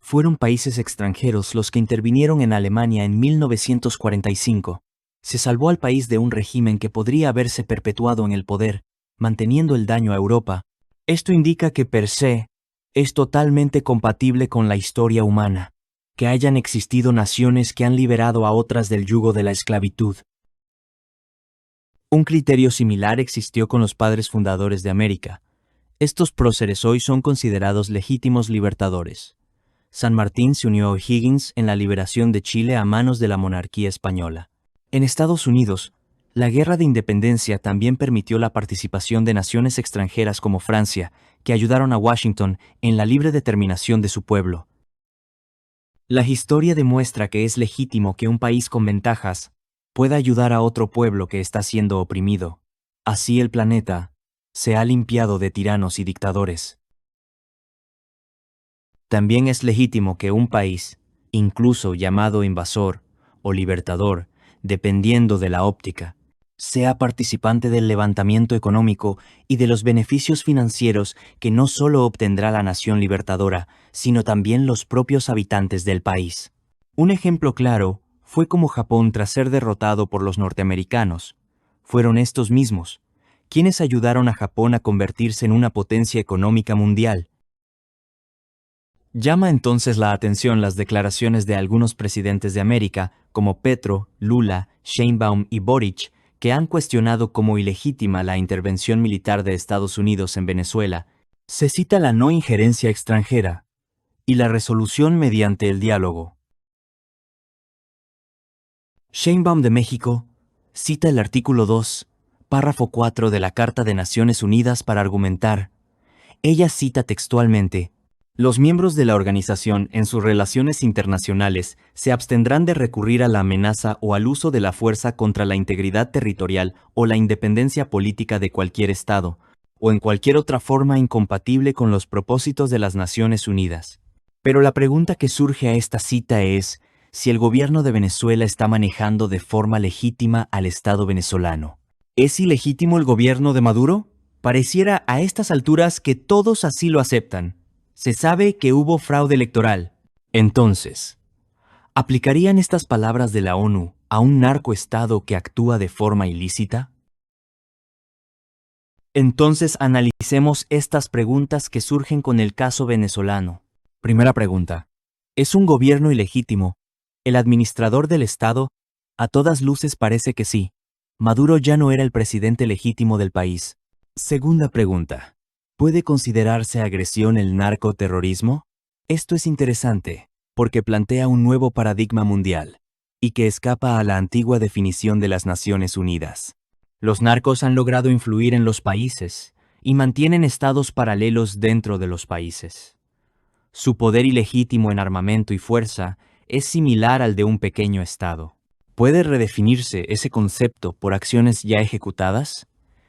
Fueron países extranjeros los que intervinieron en Alemania en 1945. Se salvó al país de un régimen que podría haberse perpetuado en el poder, manteniendo el daño a Europa. Esto indica que per se es totalmente compatible con la historia humana, que hayan existido naciones que han liberado a otras del yugo de la esclavitud. Un criterio similar existió con los padres fundadores de América. Estos próceres hoy son considerados legítimos libertadores. San Martín se unió a O'Higgins en la liberación de Chile a manos de la monarquía española. En Estados Unidos, la Guerra de Independencia también permitió la participación de naciones extranjeras como Francia, que ayudaron a Washington en la libre determinación de su pueblo. La historia demuestra que es legítimo que un país con ventajas pueda ayudar a otro pueblo que está siendo oprimido. Así el planeta se ha limpiado de tiranos y dictadores. También es legítimo que un país, incluso llamado invasor o libertador, dependiendo de la óptica, sea participante del levantamiento económico y de los beneficios financieros que no solo obtendrá la nación libertadora, sino también los propios habitantes del país. Un ejemplo claro fue como Japón, tras ser derrotado por los norteamericanos, fueron estos mismos quienes ayudaron a Japón a convertirse en una potencia económica mundial. Llama entonces la atención las declaraciones de algunos presidentes de América, como Petro, Lula, Sheinbaum y Boric, que han cuestionado como ilegítima la intervención militar de Estados Unidos en Venezuela. Se cita la no injerencia extranjera y la resolución mediante el diálogo. Sheinbaum de México cita el artículo 2, párrafo 4 de la Carta de Naciones Unidas para argumentar. Ella cita textualmente: los miembros de la organización en sus relaciones internacionales se abstendrán de recurrir a la amenaza o al uso de la fuerza contra la integridad territorial o la independencia política de cualquier Estado, o en cualquier otra forma incompatible con los propósitos de las Naciones Unidas. Pero la pregunta que surge a esta cita es si el gobierno de Venezuela está manejando de forma legítima al Estado venezolano. ¿Es ilegítimo el gobierno de Maduro? Pareciera a estas alturas que todos así lo aceptan. Se sabe que hubo fraude electoral. Entonces, ¿aplicarían estas palabras de la ONU a un narcoestado que actúa de forma ilícita? Entonces analicemos estas preguntas que surgen con el caso venezolano. Primera pregunta: ¿es un gobierno ilegítimo el administrador del Estado? A todas luces parece que sí. Maduro ya no era el presidente legítimo del país. Segunda pregunta: ¿puede considerarse agresión el narcoterrorismo? Esto es interesante, porque plantea un nuevo paradigma mundial, y que escapa a la antigua definición de las Naciones Unidas. Los narcos han logrado influir en los países, y mantienen estados paralelos dentro de los países. Su poder ilegítimo en armamento y fuerza es similar al de un pequeño estado. ¿Puede redefinirse ese concepto por acciones ya ejecutadas,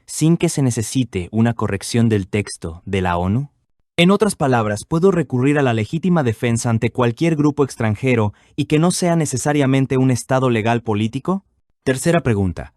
sin que se necesite una corrección del texto de la ONU? En otras palabras, ¿puedo recurrir a la legítima defensa ante cualquier grupo extranjero y que no sea necesariamente un Estado legal político? Tercera pregunta: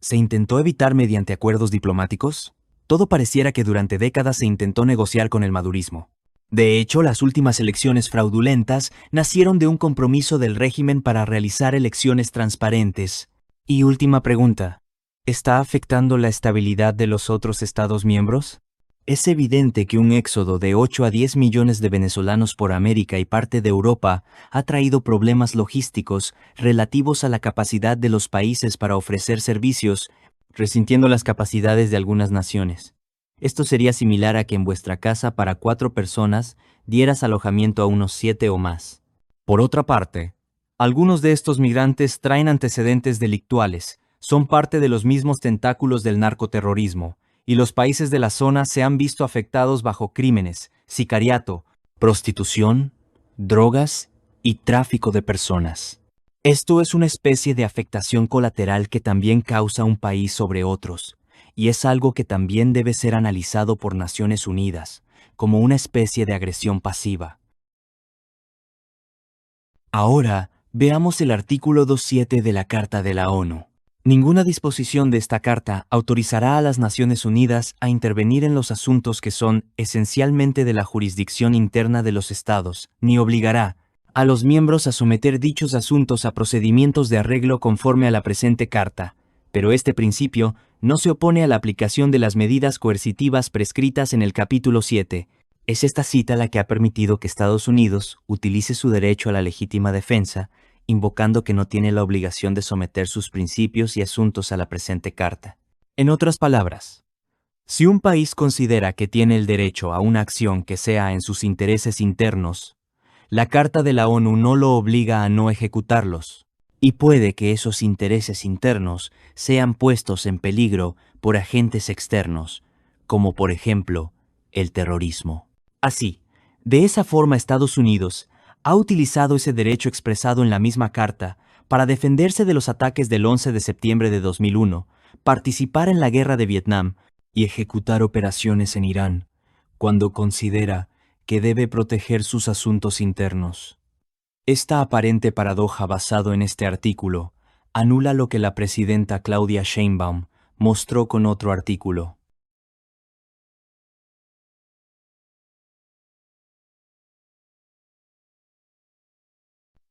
¿se intentó evitar mediante acuerdos diplomáticos? Todo pareciera que durante décadas se intentó negociar con el madurismo. De hecho, las últimas elecciones fraudulentas nacieron de un compromiso del régimen para realizar elecciones transparentes. Y última pregunta: ¿está afectando la estabilidad de los otros Estados miembros? Es evidente que un éxodo de 8 a 10 millones de venezolanos por América y parte de Europa ha traído problemas logísticos relativos a la capacidad de los países para ofrecer servicios, resintiendo las capacidades de algunas naciones. Esto sería similar a que en vuestra casa para 4 personas dieras alojamiento a unos 7 o más. Por otra parte, algunos de estos migrantes traen antecedentes delictuales, son parte de los mismos tentáculos del narcoterrorismo, y los países de la zona se han visto afectados bajo crímenes, sicariato, prostitución, drogas y tráfico de personas. Esto es una especie de afectación colateral que también causa un país sobre otros, y es algo que también debe ser analizado por Naciones Unidas, como una especie de agresión pasiva. Ahora, veamos el artículo 2.7 de la Carta de la ONU. Ninguna disposición de esta Carta autorizará a las Naciones Unidas a intervenir en los asuntos que son esencialmente de la jurisdicción interna de los Estados, ni obligará a los miembros a someter dichos asuntos a procedimientos de arreglo conforme a la presente Carta, pero este principio no se opone a la aplicación de las medidas coercitivas prescritas en el capítulo 7. Es esta cita la que ha permitido que Estados Unidos utilice su derecho a la legítima defensa, invocando que no tiene la obligación de someter sus principios y asuntos a la presente Carta. En otras palabras, si un país considera que tiene el derecho a una acción que sea en sus intereses internos, la Carta de la ONU no lo obliga a no ejecutarlos, y puede que esos intereses internos sean puestos en peligro por agentes externos, como por ejemplo, el terrorismo. Así, de esa forma Estados Unidos ha utilizado ese derecho expresado en la misma Carta para defenderse de los ataques del 11 de septiembre de 2001, participar en la guerra de Vietnam y ejecutar operaciones en Irán, cuando considera que debe proteger sus asuntos internos. Esta aparente paradoja basado en este artículo anula lo que la presidenta Claudia Sheinbaum mostró con otro artículo.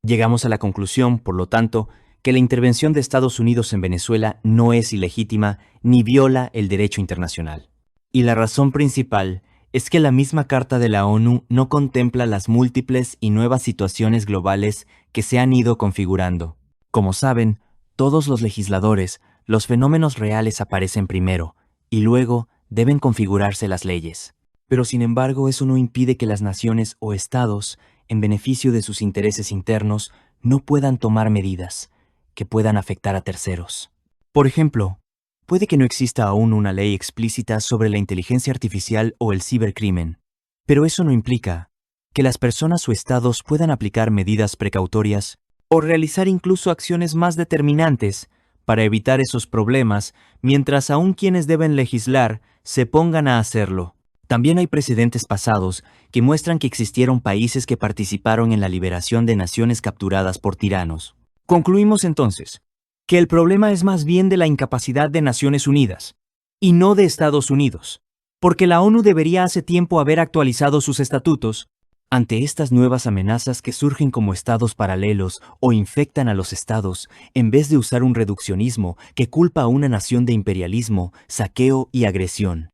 Llegamos a la conclusión, por lo tanto, que la intervención de Estados Unidos en Venezuela no es ilegítima ni viola el derecho internacional. Y la razón principal es que la misma Carta de la ONU no contempla las múltiples y nuevas situaciones globales que se han ido configurando. Como saben, todos los legisladores, los fenómenos reales aparecen primero, y luego deben configurarse las leyes. Pero sin embargo, eso no impide que las naciones o estados, en beneficio de sus intereses internos, no puedan tomar medidas que puedan afectar a terceros. Por ejemplo, puede que no exista aún una ley explícita sobre la inteligencia artificial o el cibercrimen, pero eso no implica que las personas o estados puedan aplicar medidas precautorias o realizar incluso acciones más determinantes para evitar esos problemas, mientras aún quienes deben legislar se pongan a hacerlo. También hay precedentes pasados que muestran que existieron países que participaron en la liberación de naciones capturadas por tiranos. Concluimos entonces que el problema es más bien de la incapacidad de Naciones Unidas, y no de Estados Unidos, porque la ONU debería hace tiempo haber actualizado sus estatutos ante estas nuevas amenazas que surgen como estados paralelos o infectan a los estados, en vez de usar un reduccionismo que culpa a una nación de imperialismo, saqueo y agresión.